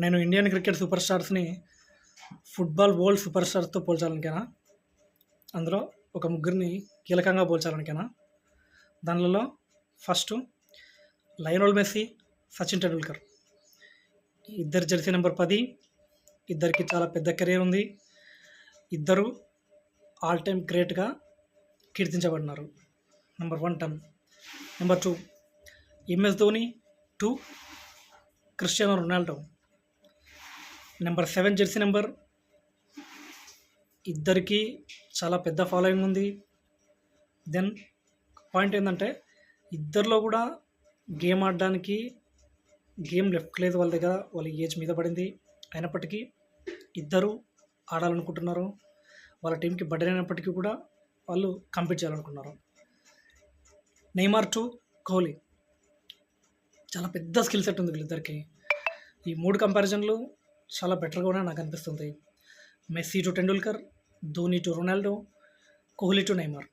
నేను Indian cricket super స్టార్స్ని football world super స్టార్స్తో పోల్చాలనికేనా? అందులో ఒక ముగ్గురిని కీలకంగా పోల్చాలనికేనా? దానిలో first Lionel Messi, Sachin Tendulkar. ఇద్దరు జెర్సీ నెంబర్ 10. ఇద్దరికి చాలా పెద్ద కెరీర్ ఉంది. ఇద్దరు ఆల్ టైమ్ గ్రేట్గా కీర్తించబడినారు. Number 1 10. Number 2 MS Dhoni, 2 Cristiano Ronaldo. Number 7 jersey number. ఇద్దరికి చాలా పెద్ద ఫాలోయింగ్ ఉంది. దెన్ పాయింట్ ఏంటంటే ఇద్దరిలో కూడా గేమ్ ఆడడానికి గేమ్ లెఫ్ట్ లేదు వాళ్ళ దగ్గర, వాళ్ళ ఏజ్ మీద పడింది. అయినప్పటికీ ఇద్దరు ఆడాలనుకుంటున్నారు. వాళ్ళ టీంకి బర్డెన్ అయినప్పటికీ కూడా వాళ్ళు కంపీట్ చేయాలనుకున్నారు. నెయ్మర్ టు కోహ్లీ, చాలా పెద్ద స్కిల్ సెట్ ఉంది వీళ్ళిద్దరికి. ఈ 3 కంపారిజన్లు చాలా బెటర్గా కూడా నాకు అనిపిస్తుంది. Messi to Tendulkar, Dhoni to Ronaldo, Kohli to Neymar.